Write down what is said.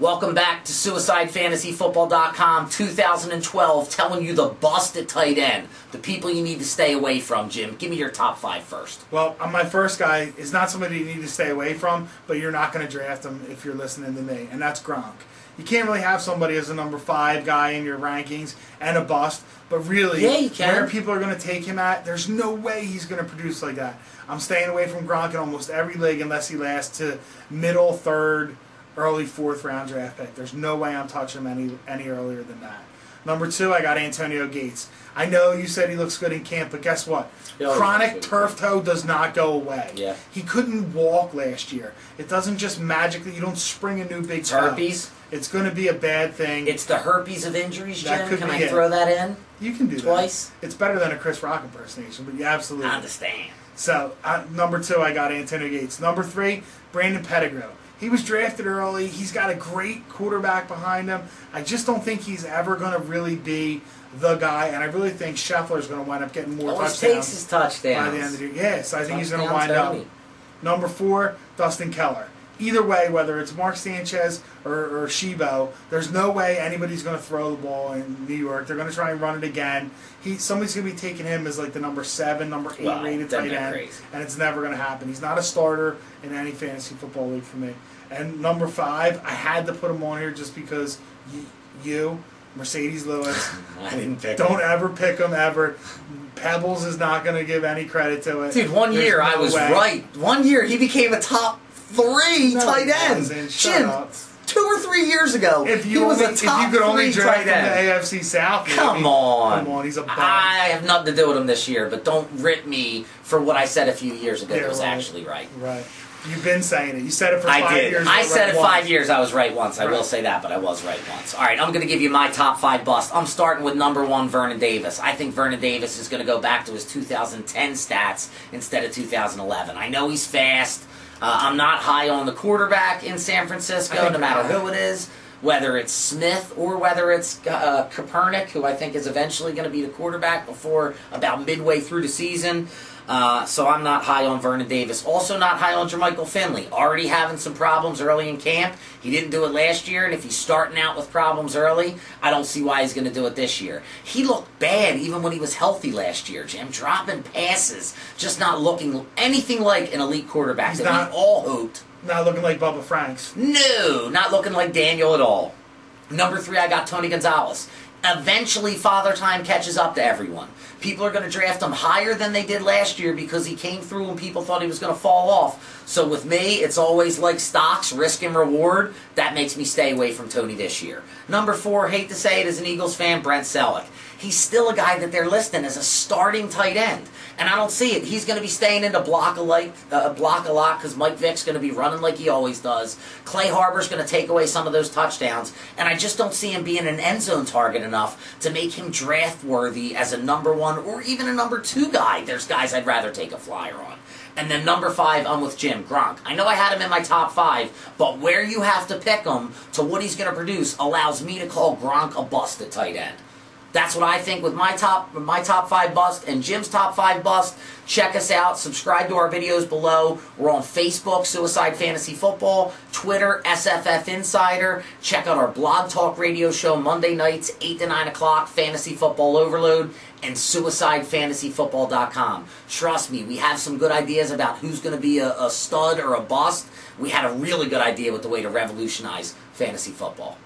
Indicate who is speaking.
Speaker 1: Welcome back to SuicideFantasyFootball.com 2012, telling you the bust at tight end, the people you need to stay away from. Jim, give me your top five first.
Speaker 2: Well, my first guy is not somebody you need to stay away from, but you're not going to draft him if you're listening to me, and that's Gronk. You can't really have somebody as a number 5 guy in your rankings and a bust, but really,
Speaker 1: yeah, you can.
Speaker 2: Where people are going to take him at, there's no way he's going to produce like that. I'm staying away from Gronk in almost every league unless he lasts to middle, third, early 4th round draft pick. There's no way I'm touching him any earlier than that. Number 2, I got Antonio Gates. I know you said he looks good in camp, but guess what? Chronic turf toe does not go away.
Speaker 1: Yeah.
Speaker 2: He couldn't walk last year. It doesn't just magically, you don't spring a new big toe.
Speaker 1: Herpes?
Speaker 2: It's going to be a bad thing.
Speaker 1: It's the herpes of injuries, Jim.
Speaker 2: Can
Speaker 1: I throw that in?
Speaker 2: You can do
Speaker 1: twice?
Speaker 2: That. It's better than a Chris Rock impersonation, but you absolutely.
Speaker 1: I understand.
Speaker 2: So, number 2, I got Antonio Gates. Number 3, Brandon Pettigrew. He was drafted early. He's got a great quarterback behind him. I just don't think he's ever going to really be the guy, and I really think Scheffler's going to wind up getting more touchdowns.
Speaker 1: Takes his touchdowns.
Speaker 2: By the end of the year. Yes, I think he's going to wind up. Number 4, Dustin Keller. Either way, whether it's Mark Sanchez or Shebo, there's no way anybody's going to throw the ball in New York. They're going to try and run it again. Somebody's going to be taking him as like the number 7, number 8 rated tight end, and it's never going to happen. He's not a starter in any fantasy football league for me. And number 5, I had to put him on here just because Mercedes Lewis,
Speaker 1: I didn't pick
Speaker 2: don't
Speaker 1: him.
Speaker 2: ever pick him ever. Pebbles is not going to give any credit to it.
Speaker 1: Dude, one year I was right. One year he became a top 3 tight end.
Speaker 2: Shut up.
Speaker 1: 2 or 3 years ago, he was a top 3
Speaker 2: could only draft
Speaker 1: tight end.
Speaker 2: in the AFC South, maybe.
Speaker 1: Come on,
Speaker 2: he's a bum.
Speaker 1: I have nothing to do with him this year, but don't rip me for what I said a few years ago.
Speaker 2: Yeah,
Speaker 1: That was
Speaker 2: right.
Speaker 1: actually right.
Speaker 2: Right. You've been saying it. You said it for 5 years.
Speaker 1: I said it
Speaker 2: once.
Speaker 1: 5 years. I was right once. I will say that, but I was right once. All right, I'm going to give you my top 5 busts. I'm starting with number 1, Vernon Davis. I think Vernon Davis is going to go back to his 2010 stats instead of 2011. I know he's fast. I'm not high on the quarterback in San Francisco, no matter who it is, whether it's Smith or whether it's Kaepernick, who I think is eventually going to be the quarterback before about midway through the season. So I'm not high on Vernon Davis. Also not high on Jermichael Finley. Already having some problems early in camp. He didn't do it last year, and if he's starting out with problems early, I don't see why he's going to do it this year. He looked bad even when he was healthy last year, Jim. Dropping passes, just not looking anything like an elite quarterback we all hoped.
Speaker 2: Not looking like Bubba Franks.
Speaker 1: No, not looking like Daniel at all. Number 3, I got Tony Gonzalez. Eventually, Father Time catches up to everyone. People are going to draft him higher than they did last year because he came through and people thought he was going to fall off. So with me, it's always like stocks, risk and reward. That makes me stay away from Tony this year. Number 4, hate to say it as an Eagles fan, Brent Selleck. He's still a guy that they're listing as a starting tight end. And I don't see it. He's going to be staying into block a lot because Mike Vick's going to be running like he always does. Clay Harbor's going to take away some of those touchdowns. And I just don't see him being an end zone target enough to make him draft worthy as a number 1 or even a number 2 guy. There's guys I'd rather take a flyer on. And then number 5, I'm with Jim, Gronk. I know I had him in my top 5, but where you have to pick him to what he's going to produce allows me to call Gronk a bust at tight end. That's what I think with my top 5 bust and Jim's top 5 bust. Check us out. Subscribe to our videos below. We're on Facebook, Suicide Fantasy Football, Twitter, SFF Insider. Check out our Blog Talk radio show Monday nights, 8 to 9 o'clock, Fantasy Football Overload, and SuicideFantasyFootball.com. Trust me, we have some good ideas about who's going to be a stud or a bust. We had a really good idea with the way to revolutionize fantasy football.